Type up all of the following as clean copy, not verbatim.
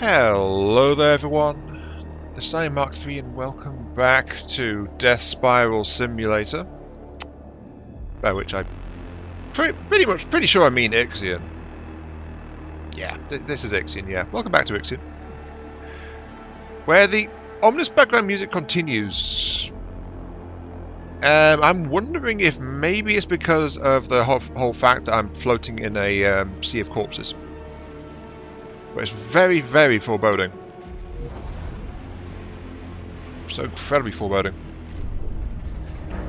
Hello there everyone, this is Mark III and welcome back to Death Spiral Simulator, by which I'm pretty sure I mean Ixion. Yeah, this is Ixion, yeah. Welcome back to Ixion, where the ominous background music continues. I'm wondering if maybe it's because of the whole fact that I'm floating in a sea of corpses. But it's very, very foreboding. So incredibly foreboding.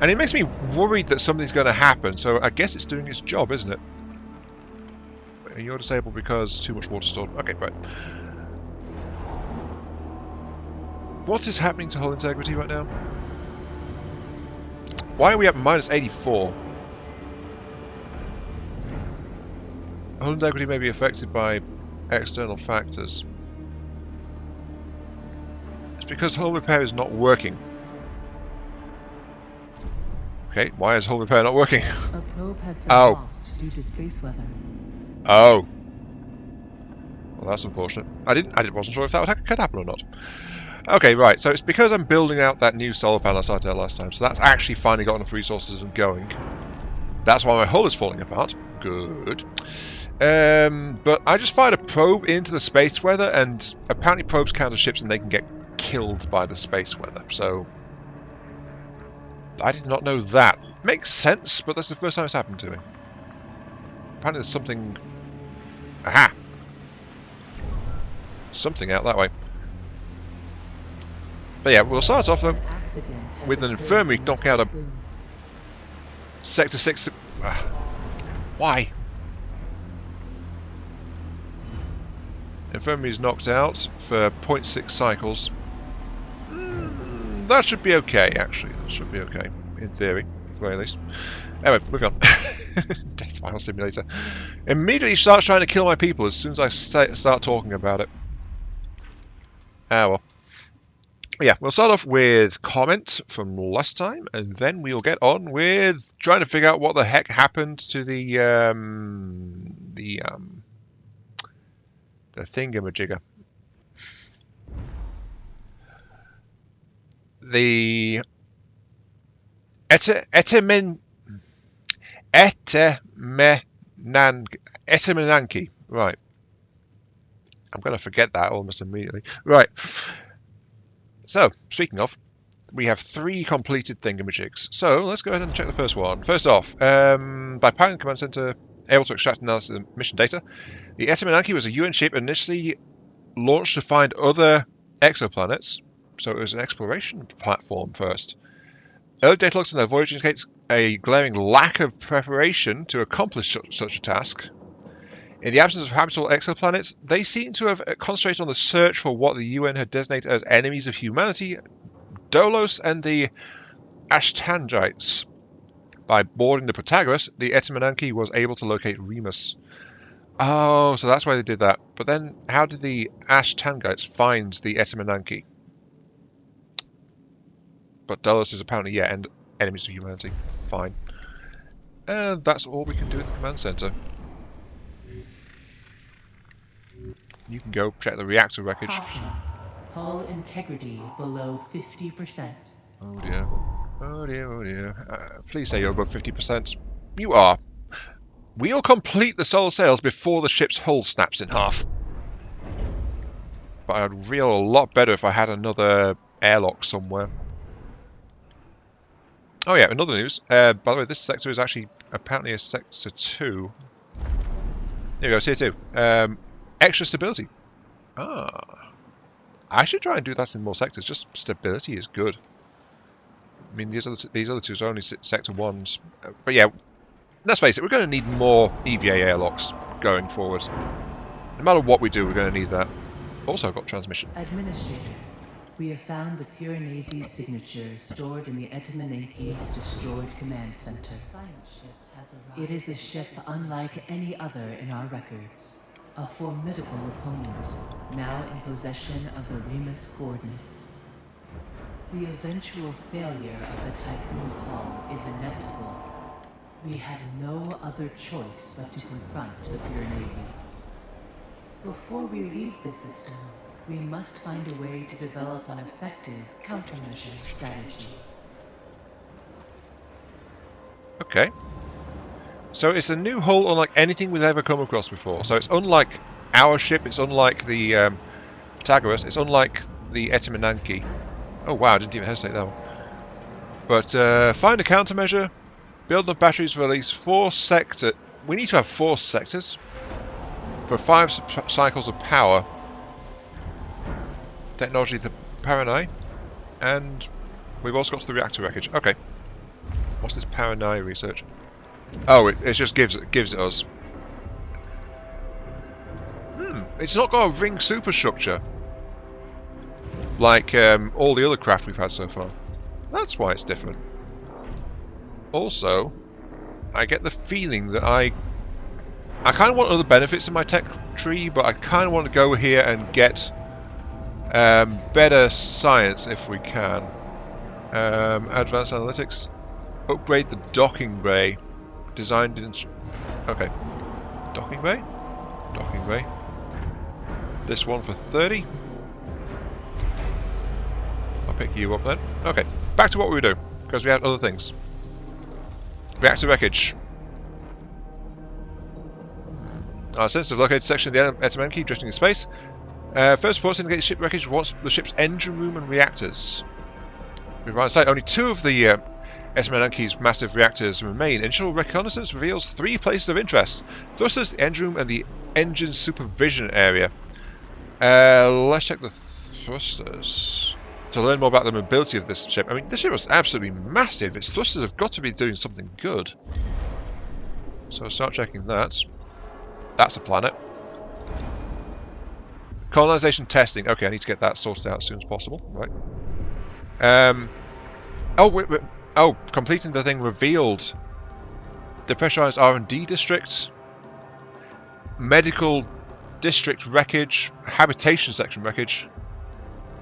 And it makes me worried that something's going to happen, so I guess it's doing its job, isn't it? You're disabled because too much water stored. Okay, right. What is happening to hull integrity right now? Why are we at minus 84? Hull integrity may be affected by external factors. It's because hull repair is not working. Okay, why is hull repair not working? A probe has been lost due to space weather. Oh. Well, that's unfortunate. I wasn't sure if that could happen or not. Okay, right, so it's because I'm building out that new solar panel I started out last time, so that's actually finally got enough resources and going. That's why my hull is falling apart. Good. But I just fired a probe into the space weather, and apparently probes counter ships and they can get killed by the space weather, so I did not know that. Makes sense, but that's the first time it's happened to me. Apparently there's something... Aha! Something out that way. But yeah, we'll start off with an infirmary knock out a Sector 6... why? Infirmary is knocked out for 0.6 cycles. That should be okay, actually. That should be okay, in theory, at the very least. Anyway, moving on. Death Spiral Simulator. Immediately starts trying to kill my people as soon as I start talking about it. Ah, well. Yeah, we'll start off with comment from last time, and then we'll get on with trying to figure out what the heck happened to the thingamajigger. The Etemenanki. Right. I'm going to forget that almost immediately. Right. So, speaking of, we have 3 completed thingamajigs. So, let's go ahead and check the first one. First off, by powering the command center, able to extract and analyze the mission data, the Etemenanki was a UN ship initially launched to find other exoplanets, so it was an exploration platform first. Early data logs on their voyage indicates a glaring lack of preparation to accomplish such a task. In the absence of habitable exoplanets, they seem to have concentrated on the search for what the UN had designated as enemies of humanity, Dolos and the Ashtangites. By boarding the Protagoras, the Etemenanki was able to locate Remus. Oh, so that's why they did that. But then, how did the Ashtangites find the Etemenanki? But Dolos is apparently, yeah, and enemies of humanity. Fine. And that's all we can do at the command center. You can go check the reactor wreckage. Hull integrity below 50%. Oh dear. Oh dear, oh dear. Please say you're above 50%. You are. We'll complete the solar sails before the ship's hull snaps in half. But I'd feel a lot better if I had another airlock somewhere. Oh yeah, another news. By the way, this sector is actually apparently a sector 2. There we go, tier 2. Extra stability. Ah. I should try and do that in more sectors. Just stability is good. I mean, these other two are only sector 1s. But yeah, let's face it, we're going to need more EVA airlocks going forward. No matter what we do, we're going to need that. Also, I've got transmission. Administrator, we have found the Piranesi signature stored in the Etemenanki's destroyed command center. It is a ship unlike any other in our records. A formidable opponent, now in possession of the Remus coordinates. The eventual failure of the Tycoon's hull is inevitable. We have no other choice but to confront the Piranesi. Before we leave the system, we must find a way to develop an effective countermeasure strategy. Okay. So it's a new hull unlike anything we've ever come across before. So it's unlike our ship, it's unlike the Pythagoras, it's unlike the Etemenanki. Oh wow, I didn't even hesitate that one. But find a countermeasure, build enough batteries for at least 4 sectors. We need to have 4 sectors for 5 cycles of power. Technology, the Paranai, and we've also got to the reactor wreckage. Okay. What's this Paranai research? Oh, it just gives it us. It's not got a ring superstructure like all the other craft we've had so far. That's why it's different. Also, I get the feeling that I kind of want other benefits in my tech tree, but I kind of want to go here and get better science if we can. Advanced analytics. Upgrade the docking bay. Designed in... Okay. Docking bay? Docking bay. This one for 30. I'll pick you up then. Okay. Back to what we were doing, because we had other things. Reactor wreckage. Our sensitive located section of the Etemenanki drifting in space. First reports indicate ship wreckage wants the ship's engine room and reactors. We right side. Only 2 of the Etemenanki's massive reactors remain. Initial reconnaissance reveals 3 places of interest: thrusters, the engine room, and the engine supervision area. Let's check the thrusters to learn more about the mobility of this ship. I mean, this ship was absolutely massive. Its thrusters have got to be doing something good. So I'll start checking that. That's a planet. Colonization testing. Okay, I need to get that sorted out as soon as possible. Right. Oh, completing the thing revealed depressurized R&D districts, medical district wreckage, habitation section wreckage,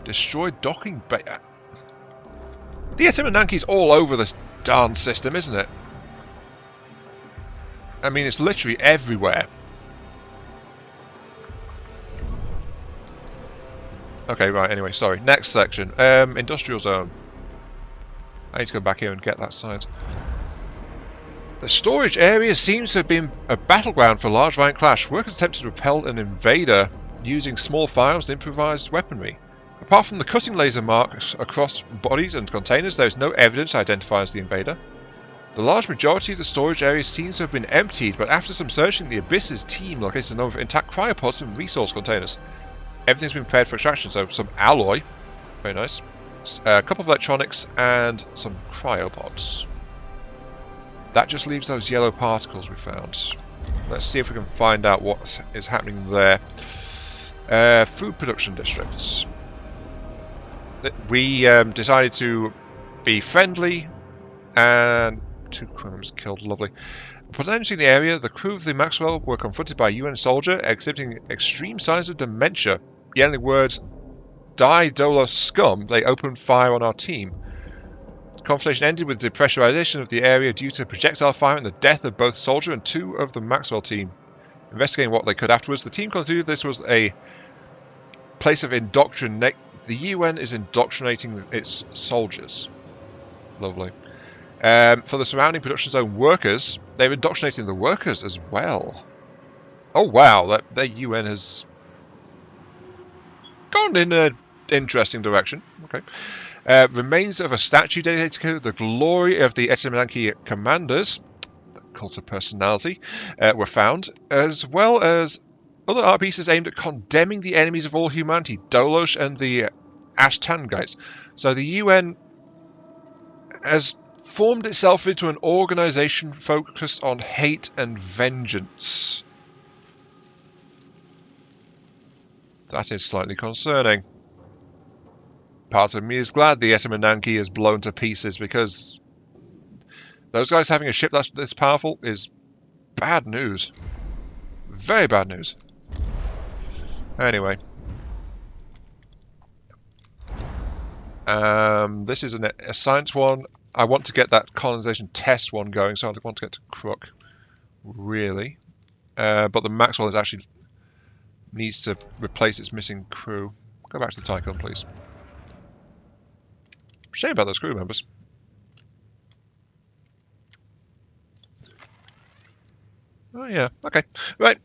destroyed docking bay. The Etemenanki's all over this darn system, isn't it? I mean, it's literally everywhere. Okay, right, anyway, sorry. Next section. Industrial zone. I need to go back here and get that side. The storage area seems to have been a battleground for a large violent clash. Workers attempted to repel an invader using small firearms and improvised weaponry. Apart from the cutting laser marks across bodies and containers, there is no evidence to identify as the invader. The large majority of the storage area seems to have been emptied, but after some searching, the Abyss's team located a number of intact cryopods and resource containers. Everything's been prepared for extraction, so some alloy. Very nice. A couple of electronics and some cryopods. That just leaves those yellow particles we found. Let's see if we can find out what is happening there. Food production districts. We decided to be friendly, and 2 criminals killed. Lovely. Upon entering the area, the crew of the Maxwell were confronted by a UN soldier exhibiting extreme signs of dementia. Yelling the words, "Die, Dolo scum," they opened fire on our team. The confrontation ended with depressurization of the area due to projectile fire and the death of both soldier and 2 of the Maxwell team. Investigating what they could afterwards, the team concluded this was a place of indoctrination. The UN is indoctrinating its soldiers. Lovely. For the surrounding production zone workers, they're indoctrinating the workers as well. Oh wow, the UN has gone in an interesting direction. Okay. Remains of a statue dedicated to the glory of the Etemenanki commanders, the cult of personality, were found, as well as other art pieces aimed at condemning the enemies of all humanity, Dolosh and the Ashtangites. So the UN has formed itself into an organization focused on hate and vengeance. That is slightly concerning. Part of me is glad the Etemenanki is blown to pieces, because those guys having a ship that's this powerful is bad news. Very bad news. Anyway. This is a science one. I want to get that colonization test one going, so I want to get to Crook, really. But the Maxwell is actually needs to replace its missing crew. Go back to the Tycoon, please. Shame about those crew members. Oh yeah, okay. Right.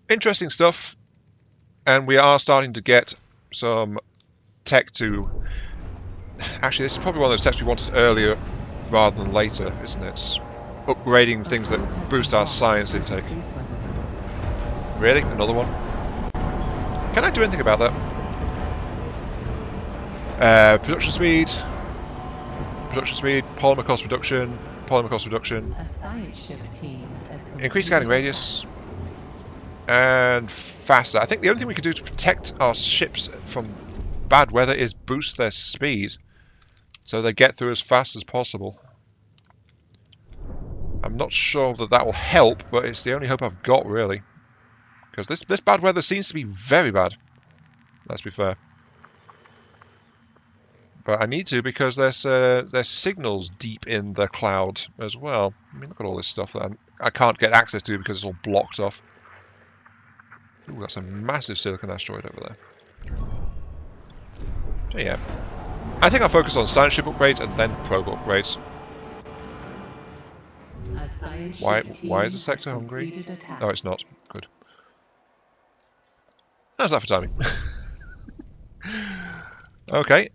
Interesting stuff. And we are starting to get some tech to... Actually, this is probably one of those techs we wanted earlier rather than later, isn't it? Upgrading things that boost our science intake. Really? Another one? Can I do anything about that? Production speed, polymer cost reduction, A science ship team has increased scanning radius, and faster. I think the only thing we can do to protect our ships from bad weather is boost their speed, so they get through as fast as possible. I'm not sure that that will help, but it's the only hope I've got, really. Because this bad weather seems to be very bad. Let's be fair. But I need to because there's signals deep in the cloud as well. I mean, look at all this stuff that I can't get access to because it's all blocked off. Ooh, that's a massive silicon asteroid over there. So yeah. I think I'll focus on science ship upgrades and then probe upgrades. Why is the sector hungry? No, it's not. Good. How's that for timing? Okay.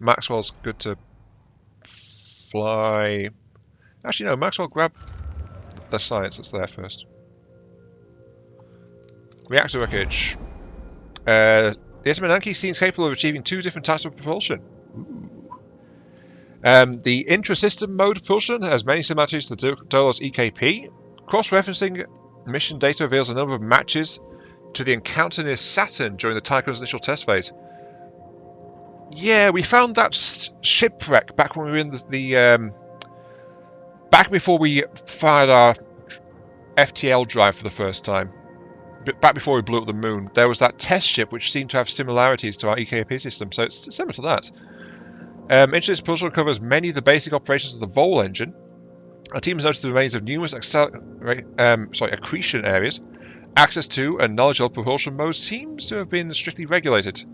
Maxwell's good to fly. Actually, no. Maxwell, grab the science that's there first. Reactor wreckage. The Etemenanki seems capable of achieving 2 different types of propulsion. The intra-system mode propulsion has many similarities to the Dolos EKP. Cross-referencing mission data reveals a number of matches to the encounter near Saturn during the Tychoon's initial test phase. Yeah, we found that shipwreck back when we were in the back before we fired our FTL drive for the first time. Back before we blew up the moon, there was that test ship which seemed to have similarities to our EKP system, so it's similar to that. Intra-system propulsion covers many of the basic operations of the Vol engine. Our team has noticed the remains of numerous accretion areas. Access to and knowledge of propulsion modes seems to have been strictly regulated.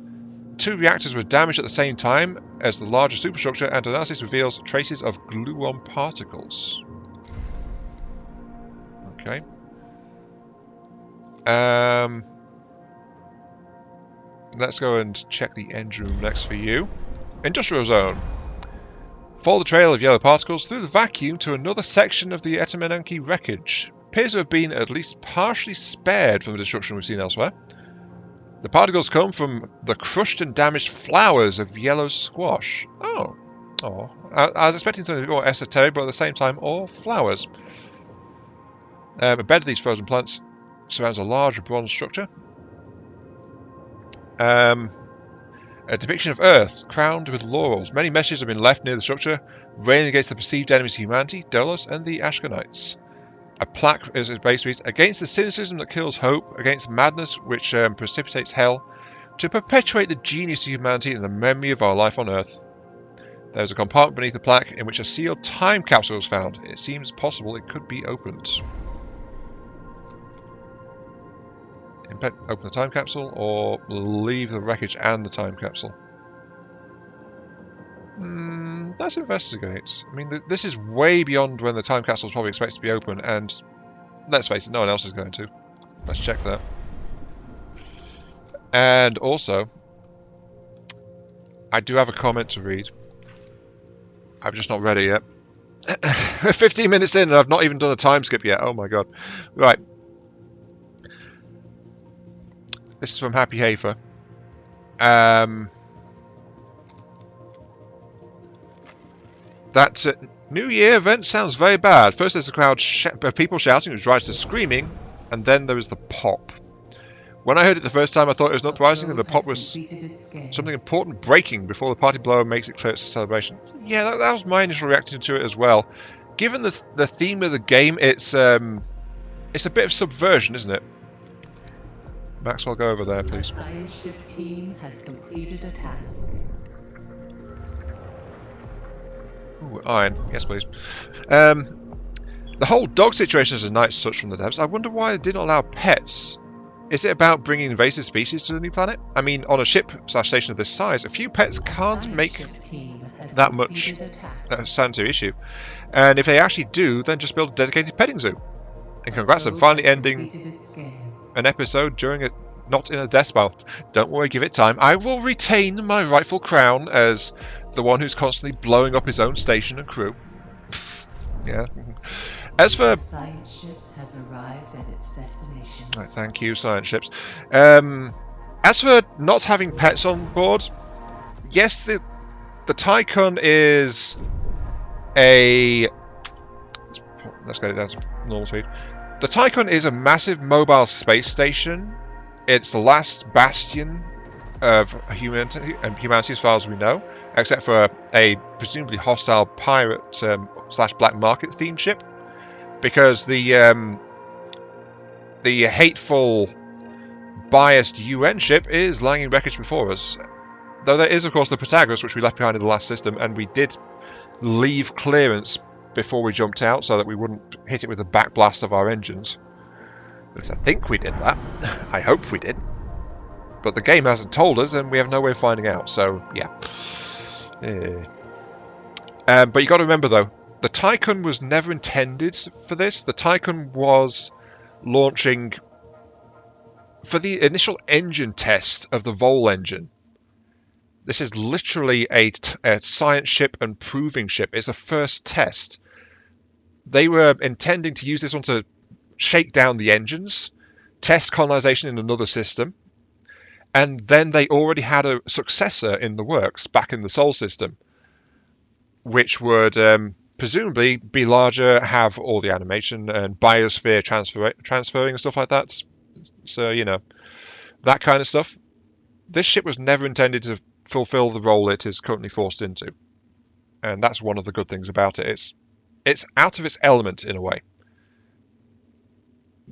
2 reactors were damaged at the same time as the larger superstructure, and analysis reveals traces of gluon particles. Okay. Let's go and check the engine room next for you. Industrial zone. Follow the trail of yellow particles through the vacuum to another section of the Etemenanki wreckage. Appears to have been at least partially spared from the destruction we've seen elsewhere. The particles come from the crushed and damaged flowers of yellow squash. Oh. Oh. I was expecting something more esoteric, but at the same time, all flowers. A bed of these frozen plants surrounds a large bronze structure. A depiction of Earth, crowned with laurels. Many messages have been left near the structure, railing against the perceived enemies of humanity, Dolos and the Ashkanites. A plaque is at base reads, against the cynicism that kills hope, against madness which precipitates hell, to perpetuate the genius of humanity and the memory of our life on Earth. There is a compartment beneath the plaque in which a sealed time capsule was found. It seems possible it could be opened. Open the time capsule or leave the wreckage and the time capsule. Let's investigate. I mean, this is way beyond when the time capsule is probably expected to be open, and let's face it, no one else is going to. Let's check that. And also, I do have a comment to read. I'm just not ready yet. 15 minutes in and I've not even done a time skip yet. Oh my god. Right. This is from Happy Hafer. That New Year event sounds very bad. First there's a crowd of people shouting, which rises to screaming, and then there is the pop. When I heard it the first time, I thought it was not surprising that the pop was something important breaking before the party blower makes it clear it's a celebration. Yeah, that was my initial reaction to it as well. Given the theme of the game, it's a bit of subversion, isn't it? Maxwell, go over there, please. The science ship team has completed a task. Ooh, iron. Yes, please. The whole dog situation is a nice touch from the devs. I wonder why they didn't allow pets. Is it about bringing invasive species to the new planet? I mean, on a ship/station of this size, a few pets can't make that much sense of issue. And if they actually do, then just build a dedicated petting zoo. And congrats on finally ending an episode not in a death spiral. Don't worry, give it time. I will retain my rightful crown as the one who's constantly blowing up his own station and crew. Yeah. As for science ship has arrived at its destination. Right, thank you, science ships. As for not having pets on board, yes, the Tycoon is a. Let's get it down to normal speed. The Tycoon is a massive mobile space station. It's the last bastion of humanity as far as we know, except for a presumably hostile pirate / black market themed ship, because the hateful, biased UN ship is lying in wreckage before us. Though there is, of course, the Protagoras, which we left behind in the last system, and we did leave clearance before we jumped out so that we wouldn't hit it with the backblast of our engines. At least I think we did that. I hope we did. But the game hasn't told us, and we have no way of finding out, so yeah. But you got to remember, though, the Tycoon was never intended for this. The Tycoon was launching for the initial engine test of the Vol engine. This is literally a science ship and proving ship. It's a first test. They were intending to use this one to shake down the engines, test colonization in another system, and then they already had a successor in the works back in the Sol system, which would presumably be larger, have all the animation and biosphere transferring and stuff like that. So, you know, that kind of stuff. This ship was never intended to fulfill the role it is currently forced into. And that's one of the good things about it. It's out of its element in a way.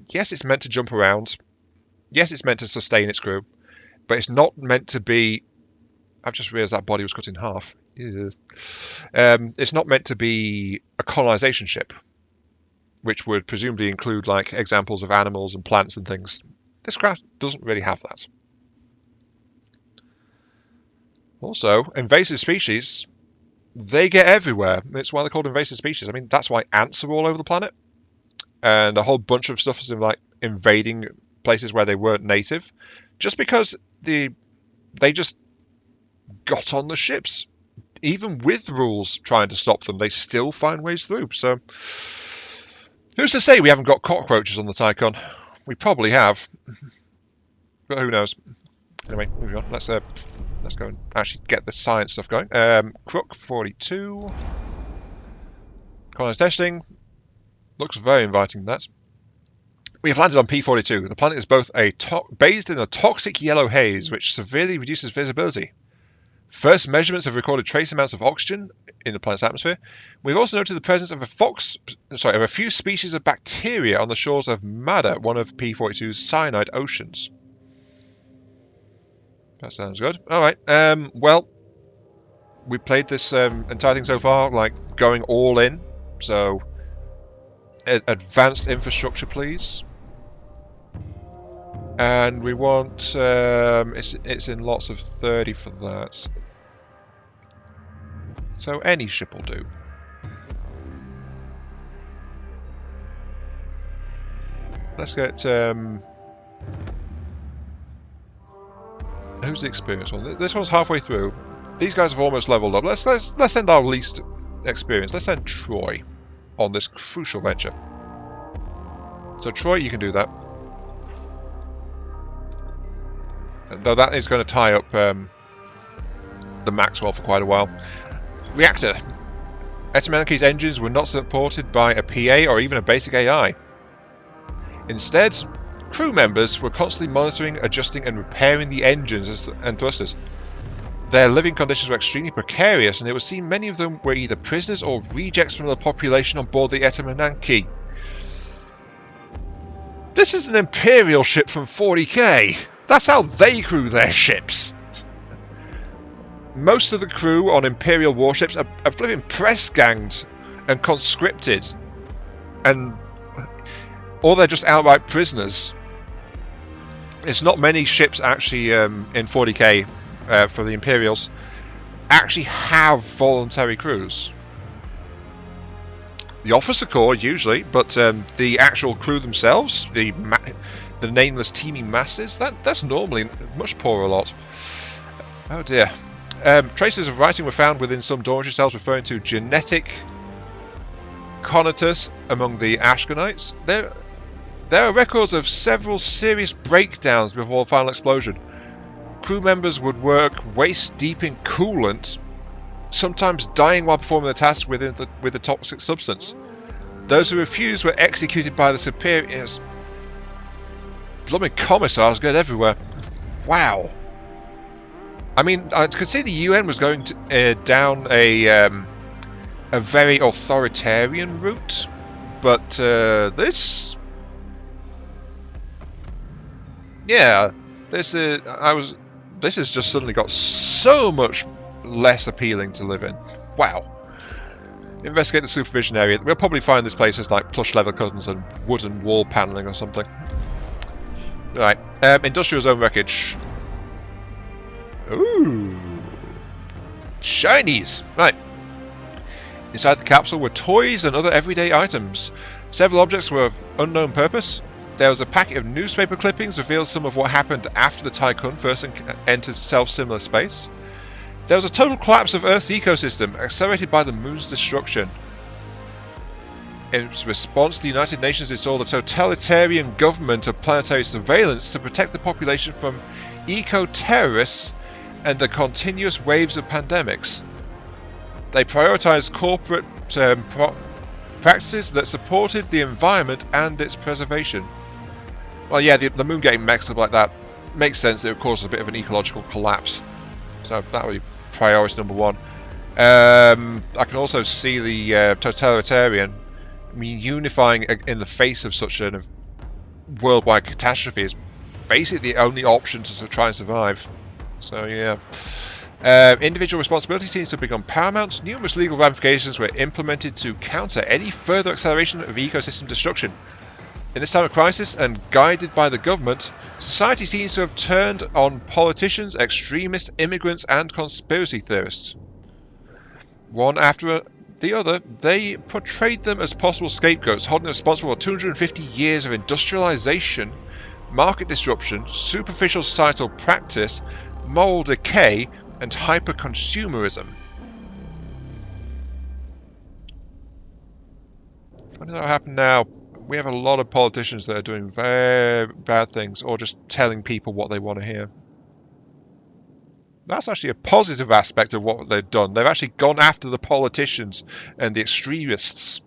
Yes, it's meant to jump around. Yes, it's meant to sustain its crew. But it's not meant to be... I've just realised that body was cut in half. It's not meant to be a colonization ship, which would presumably include like examples of animals and plants and things. This craft doesn't really have that. Also, invasive species, they get everywhere. It's why they're called invasive species. I mean, that's why ants are all over the planet. And a whole bunch of stuff is like invading places where they weren't native. Just because they just got on the ships. Even with rules trying to stop them, they still find ways through. So, who's to say we haven't got cockroaches on the Tycoon? We probably have. But who knows? Anyway, moving on. Let's go and actually get the science stuff going. Crook 42. Colonized testing. Looks very inviting, that. We have landed on P42. The planet is both bathed in a toxic yellow haze, which severely reduces visibility. First measurements have recorded trace amounts of oxygen in the planet's atmosphere. We've also noted the presence of a few species of bacteria on the shores of Mada, one of P42's cyanide oceans. That sounds good. All right. Well, we played this entire thing so far, like going all in. So, advanced infrastructure, please. And we want it's in lots of 30 for that. So any ship will do. Let's get who's the experienced one? This one's halfway through. These guys have almost leveled up. Let's send our least experienced. Let's send Troy on this crucial venture. So Troy, you can do that. Though that is going to tie up the Maxwell for quite a while. Reactor. Etemenanki's engines were not supported by a PA or even a basic AI. Instead, crew members were constantly monitoring, adjusting and repairing the engines and thrusters. Their living conditions were extremely precarious, and it would seem many of them were either prisoners or rejects from the population on board the Etemenanki. This is an Imperial ship from 40k! That's how they crew their ships! Most of the crew on Imperial warships are flipping press-ganged and conscripted. and or they're just outright prisoners. It's not many ships actually in 40k for the Imperials actually have voluntary crews. The officer corps usually, but the actual crew themselves, the nameless teeming masses, that's normally much poorer lot. Oh dear. Traces of writing were found within some dormitory cells referring to genetic conatus among the Ashkanites. There are records of several serious breakdowns before the final explosion. Crew members would work waist deep in coolant, sometimes dying while performing the task with the toxic substance. Those who refused were executed by the superiors. Blooming commissars get everywhere. Wow. I mean, I could see the UN was going to, down a very authoritarian route, but this, yeah, this has just suddenly got so much less appealing to live in. Wow. Investigate the supervision area. We'll probably find this place as like plush leather curtains and wooden wall paneling or something. Right. Industrial zone wreckage. Ooh. Shinies. Right. Inside the capsule were toys and other everyday items. Several objects were of unknown purpose. There was a packet of newspaper clippings revealed some of what happened after the Tycoon first entered self-similar space. There was a total collapse of Earth's ecosystem, accelerated by the moon's destruction. In response, the United Nations installed a totalitarian government of planetary surveillance to protect the population from eco-terrorists and the continuous waves of pandemics. They prioritized corporate practices that supported the environment and its preservation. Well, yeah, the moon getting mixed up like that makes sense. It would cause a bit of an ecological collapse. So that would be priority number one. I can also see the totalitarian, I mean, unifying in the face of such a worldwide catastrophe is basically the only option to try and survive. So yeah. Individual responsibility seems to have become paramount. Numerous legal ramifications were implemented to counter any further acceleration of ecosystem destruction. In this time of crisis, and guided by the government, society seems to have turned on politicians, extremists, immigrants, and conspiracy theorists. One after the other, they portrayed them as possible scapegoats, holding them responsible for 250 years of industrialization, market disruption, superficial societal practice, moral decay, and hyper-consumerism. Funny what happened now. We have a lot of politicians that are doing very bad things or just telling people what they want to hear. That's actually a positive aspect of what they've done. They've actually gone after the politicians and the extremists.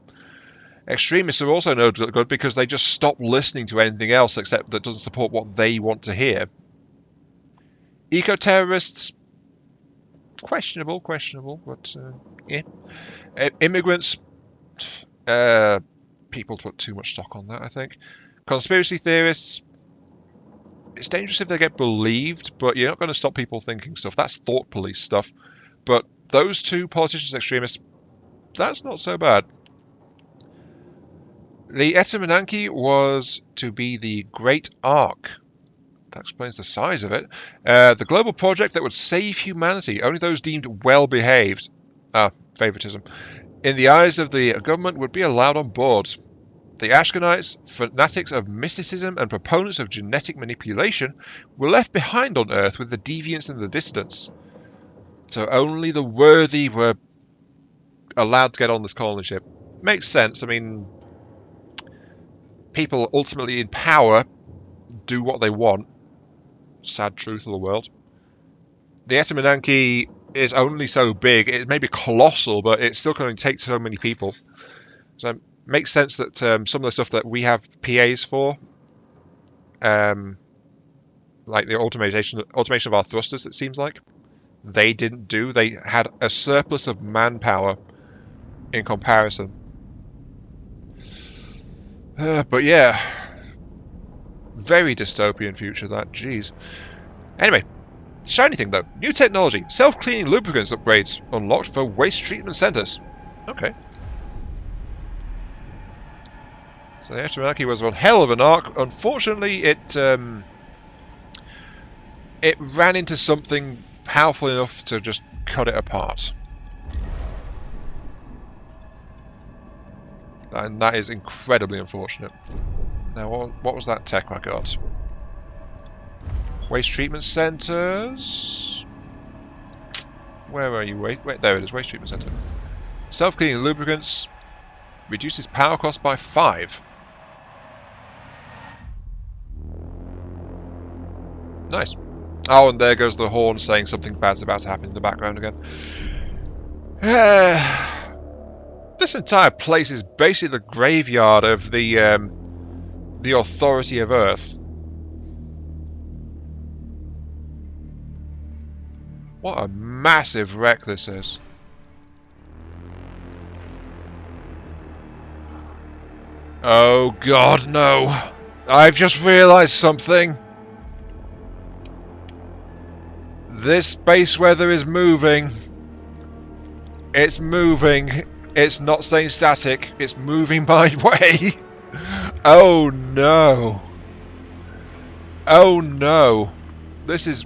Extremists are also no good because they just stop listening to anything else except that doesn't support what they want to hear. Eco-terrorists, questionable, but yeah. Immigrants, people put too much stock on that, I think. Conspiracy theorists, it's dangerous if they get believed, but you're not going to stop people thinking stuff. That's thought police stuff. But those two politicians, extremists, that's not so bad. The Etemenanki was to be the Great Ark. That explains the size of it. The global project that would save humanity. Only those deemed well-behaved, favoritism, in the eyes of the government would be allowed on board. The Ashkanites, fanatics of mysticism and proponents of genetic manipulation, were left behind on Earth with the deviants and the dissidents. So only the worthy were allowed to get on this colony ship. Makes sense. I mean, people ultimately in power do what they want. Sad truth of the world. The Etemenanki is only so big. It may be colossal, but it's still going to take so many people. So it makes sense that some of the stuff that we have PAs for, like the automation of our thrusters, it seems like, they didn't do. They had a surplus of manpower in comparison. But yeah, very dystopian future that, jeez. Anyway, shiny thing though, new technology, self-cleaning lubricants upgrades unlocked for waste treatment centers. Okay. So the Etemenanki was one hell of an arc. Unfortunately, it ran into something powerful enough to just cut it apart. And that is incredibly unfortunate. Now, what was that tech I got? Waste treatment centers. Where are you? Wait, there it is. Waste treatment center. Self-cleaning lubricants reduces power cost by 5. Nice. Oh, and there goes the horn saying something bad's about to happen in the background again. This entire place is basically the graveyard of the Authority of Earth. What a massive wreck this is. Oh god, no. I've just realised something. This space weather is moving. It's moving. It's not staying static. It's moving my way. Oh no. Oh no. This is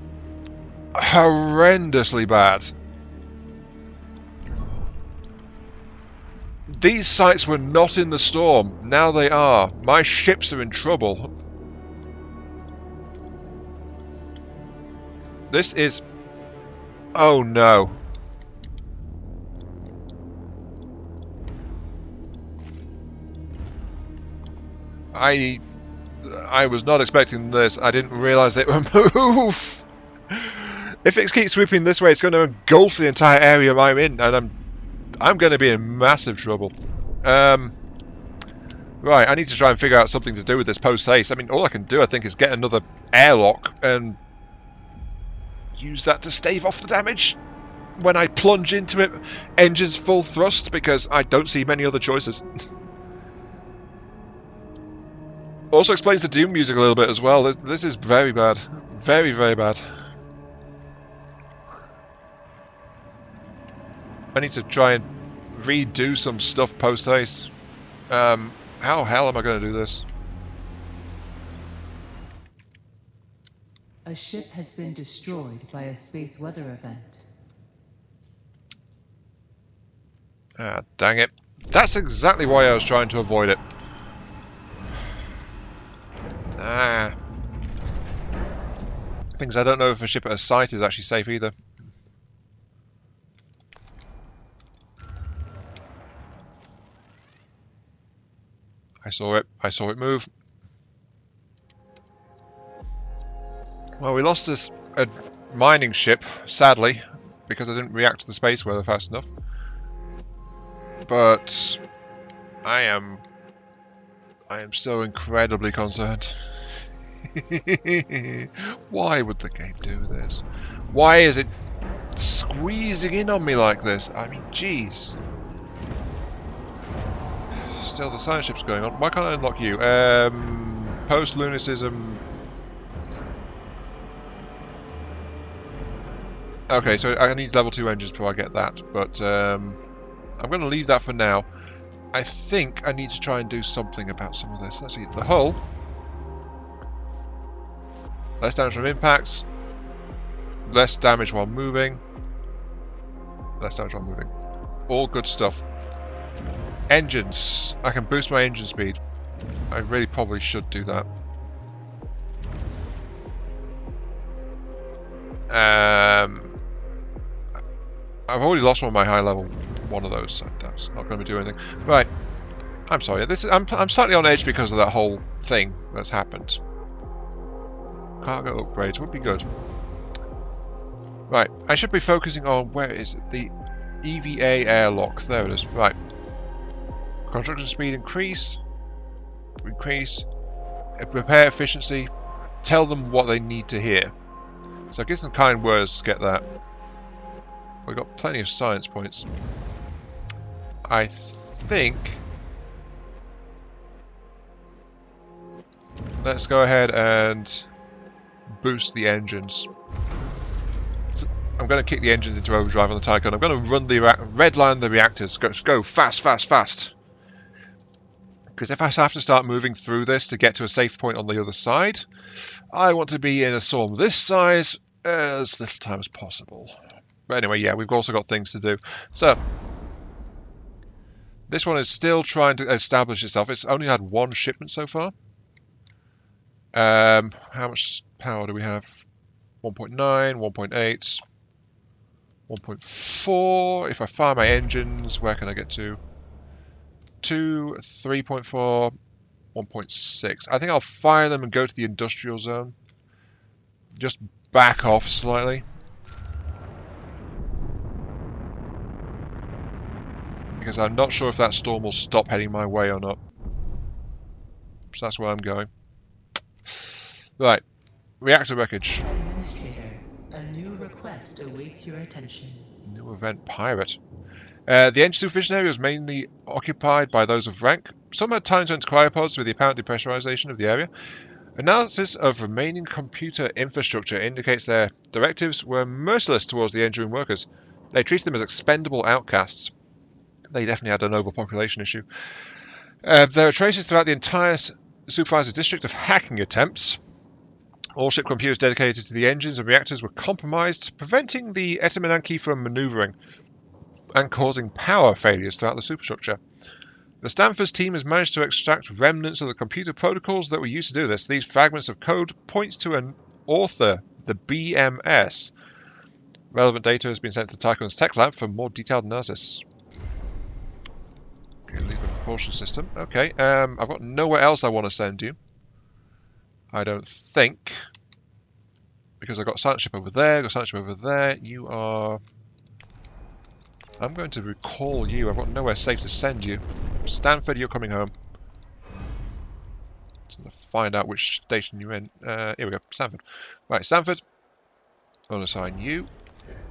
horrendously bad. These sites were not in the storm. Now they are. My ships are in trouble. This is... Oh no. I was not expecting this. I didn't realise it would move. If it keeps sweeping this way, it's going to engulf the entire area I'm in, and I'm going to be in massive trouble. Right, I need to try and figure out something to do with this post-haste. I mean, all I can do, I think, is get another airlock and use that to stave off the damage when I plunge into it. Engines full thrust, because I don't see many other choices. Also explains the Doom music a little bit as well. This is very bad. Very, very bad. I need to try and redo some stuff post-haste. How hell am I going to do this? A ship has been destroyed by a space weather event. Ah, dang it. That's exactly why I was trying to avoid it. Ah. Things I don't know if a ship at a site is actually safe either. I saw it. I saw it move. Well, we lost a mining ship, sadly, because I didn't react to the space weather fast enough. But I am so incredibly concerned. Why would the game do this? Why is it squeezing in on me like this? I mean, jeez. Still, the science ship's going on. Why can't I unlock you? Post-lunatism. Okay, so I need level 2 engines before I get that, but I'm going to leave that for now. I think I need to try and do something about some of this. Let's see, the hull. Less damage from impacts. Less damage while moving. Less damage while moving. All good stuff. Engines. I can boost my engine speed. I really probably should do that. I've already lost one of my high level one of those, so that's not going to do anything. Right. I'm sorry. I'm slightly on edge because of that whole thing that's happened. Cargo upgrades would be good. Right. I should be focusing on, where is it? The EVA airlock. There it is. Right. Construction speed increase. Increase. Repair efficiency. Tell them what they need to hear. So give some kind words to get that. We've got plenty of science points. I think... Let's go ahead and boost the engines. So I'm going to kick the engines into overdrive on the Tycoon. I'm going to run the redline the reactors. Go fast, fast, fast. Because if I have to start moving through this to get to a safe point on the other side, I want to be in a storm this size as little time as possible. But anyway, yeah, we've also got things to do. So, this one is still trying to establish itself. It's only had one shipment so far. How much power do we have? 1.9, 1.8, 1.4. If I fire my engines, where can I get to? 2, 3.4, 1.6. I think I'll fire them and go to the industrial zone. Just back off slightly. Because I'm not sure if that storm will stop heading my way or not. So that's where I'm going. Right. Reactor wreckage. Administrator, a new request awaits your attention. New event pirate. The engine supervision area was mainly occupied by those of rank. Some had time to enter cryopods with the apparent depressurization of the area. Analysis of remaining computer infrastructure indicates their directives were merciless towards the engine room workers. They treated them as expendable outcasts. They definitely had an overpopulation issue. There are traces throughout the entire supervisor district of hacking attempts. All ship computers dedicated to the engines and reactors were compromised, preventing the Etemenanki from maneuvering and causing power failures throughout the superstructure. The Stanford's team has managed to extract remnants of the computer protocols that were used to do this. These fragments of code point to an author, the BMS. Relevant data has been sent to the Tycoon's tech lab for more detailed analysis. Okay, leave the propulsion system. Okay, I've got nowhere else I want to send you. I don't think. Because I've got silent ship over there, got silent ship over there. You are... I'm going to recall you. I've got nowhere safe to send you. Stanford, you're coming home. So I'm going to find out which station you're in. Here we go, Stanford. Right, Stanford. I'm going to assign you.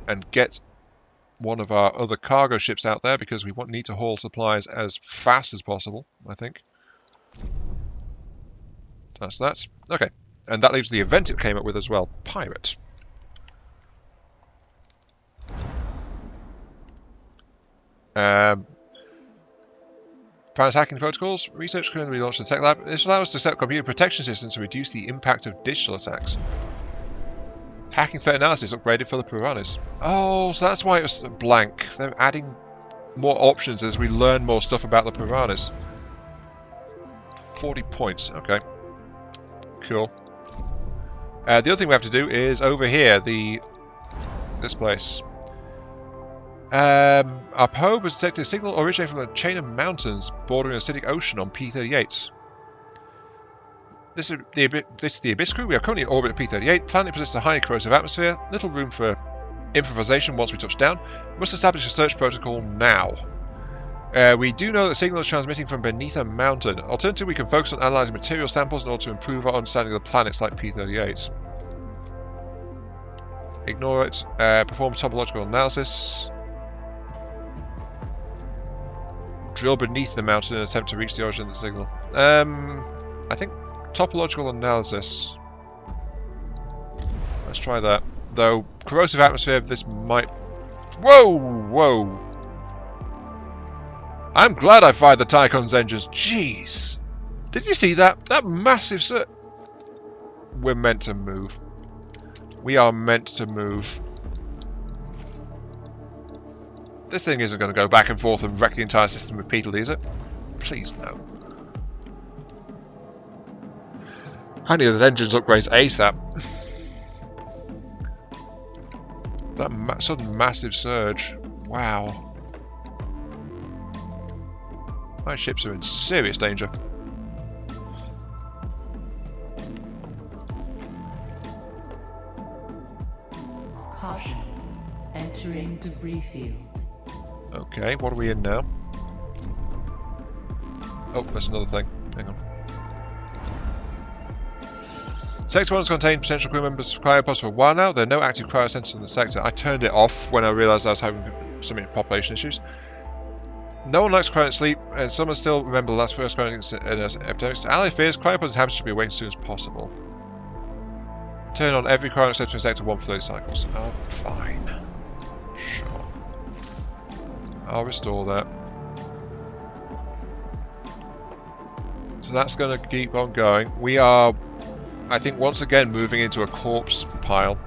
And get one of our other cargo ships out there because we need to haul supplies as fast as possible, I think. That's that. Okay. And that leaves the event it came up with as well. Pirate. Pirate hacking protocols. Research currently launched in the tech lab. This allows us to set up computer protection systems to reduce the impact of digital attacks. Hacking threat analysis upgraded for the piranhas. Oh, so that's why it was blank. They're adding more options as we learn more stuff about the piranhas. 40 points. Okay. Cool. The other thing we have to do is over here, this place. Our probe has detected a signal originating from a chain of mountains bordering the acidic ocean on P38. This is the Abyss crew. We are currently in orbit at P38. Planet possesses a highly corrosive atmosphere. Little room for improvisation once we touch down. We must establish a search protocol now. We do know that the signal is transmitting from beneath a mountain. Alternatively, we can focus on analysing material samples in order to improve our understanding of the planets like P38. Ignore it. Perform topological analysis. Drill beneath the mountain and attempt to reach the origin of the signal. I think topological analysis. Let's try that. Though, corrosive atmosphere, this might... Whoa! Whoa! I'm glad I fired the Tycoon's engines. Jeez! Did you see that? That massive We're meant to move. We are meant to move. This thing isn't going to go back and forth and wreck the entire system repeatedly, is it? Please, no. I need those engines upgrades ASAP. That sudden massive surge. Wow. My ships are in serious danger. Caution. Entering debris field. Okay, what are we in now? Oh, that's another thing. Hang on. Sector 1 has contained potential crew members of cryopods for a while now. There are no active cryo centers in the sector. I turned it off when I realised I was having some population issues. No one likes cryonic sleep, and some still remember the last first cryonic epidemics. Ally fears cryopods inhabitants should be awakened as soon as possible. Turn on every cryonic center in Sector 1 for 30 cycles. Oh, fine. Sure. I'll restore that. So that's going to keep on going. We are, I think, once again moving into a corpse pile.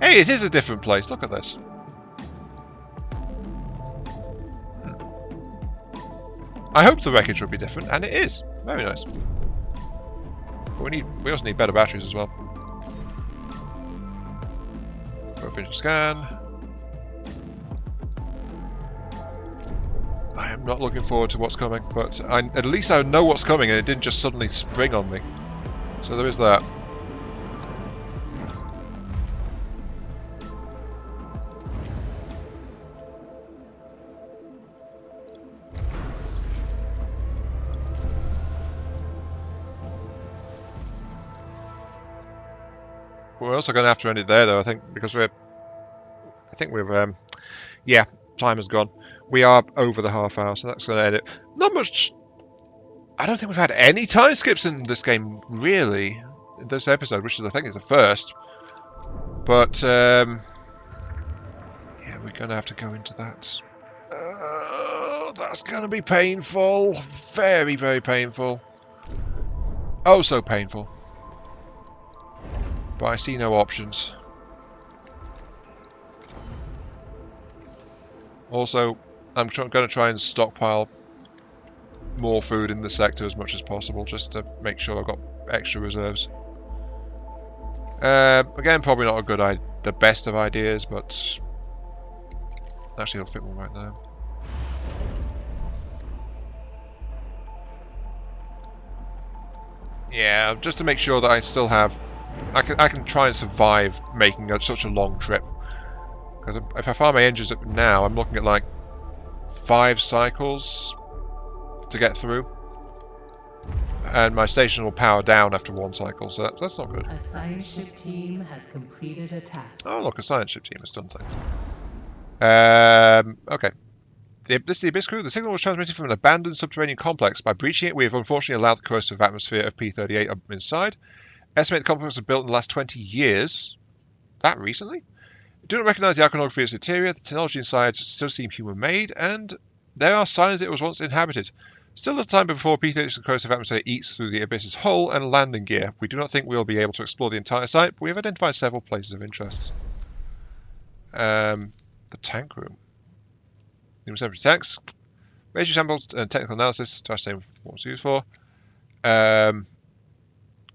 Hey, it is a different place. Look at this. I hope the wreckage will be different, and it is. Very nice. But we also need better batteries as well. Go finish scan. I am not looking forward to what's coming, but at least I know what's coming and it didn't just suddenly spring on me. So there is that. We're also going to have to end it there, though, I think, because yeah, time has gone. We are over the half hour, so that's going to end it. Not much. I don't think we've had any time skips in this game, really, in this episode, which is, I think, is the first. But, yeah, we're going to have to go into that. That's going to be painful. Very, very painful. Oh, so painful. But I see no options. Also, I'm going to try and stockpile more food in the sector as much as possible, just to make sure I've got extra reserves. Again, probably not the best of ideas, but actually it'll fit more right there. Yeah, just to make sure that I still have... I can try and survive making such a long trip. Because if I fire my engines up now, I'm looking at like 5 cycles to get through. And my station will power down after 1 cycle, so that's not good. A science ship team has completed a task. Oh look, a science ship team has done things. Okay. This is the Abyss crew. The signal was transmitted from an abandoned subterranean complex. By breaching it, we have unfortunately allowed the corrosive atmosphere of P-38 up inside. Estimate the complex was built in the last 20 years. That recently? Do not recognise the iconography of its interior. The technology inside still seems human-made, and there are signs it was once inhabited. Still, at the time before P-38's corrosive atmosphere eats through the Abyss's hull and landing gear. We do not think we will be able to explore the entire site, but we have identified several places of interest. The tank room. Numerous empty tanks. Major samples and technical analysis to ascertain what it's used for.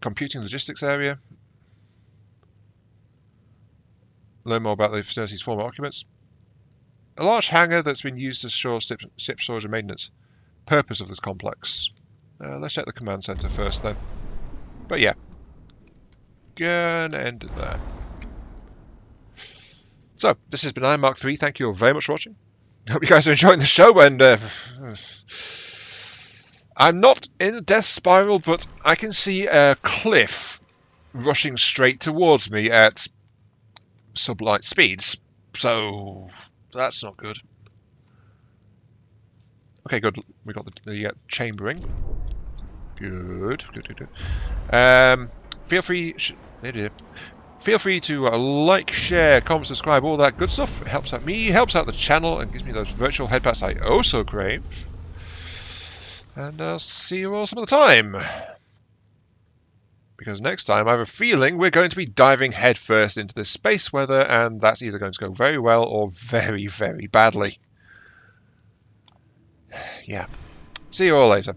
Computing logistics area. Learn more about the facility's former occupants. A large hangar that's been used to store ship storage and maintenance. Purpose of this complex. Let's check the command center first then. But yeah. Gonna end it there. So, this has been Iron Mark 3. Thank you all very much for watching. Hope you guys are enjoying the show, and I'm not in a death spiral, but I can see a cliff rushing straight towards me at sublight speeds, so that's not good. Okay, good. We got the chambering. Good. Feel free to like, share, comment, subscribe, all that good stuff. It helps out me, helps out the channel, and gives me those virtual headpats I also crave. And I'll see you all some of the time. Because next time I have a feeling we're going to be diving headfirst into this space weather, and that's either going to go very well or very, very badly. Yeah. See you all later.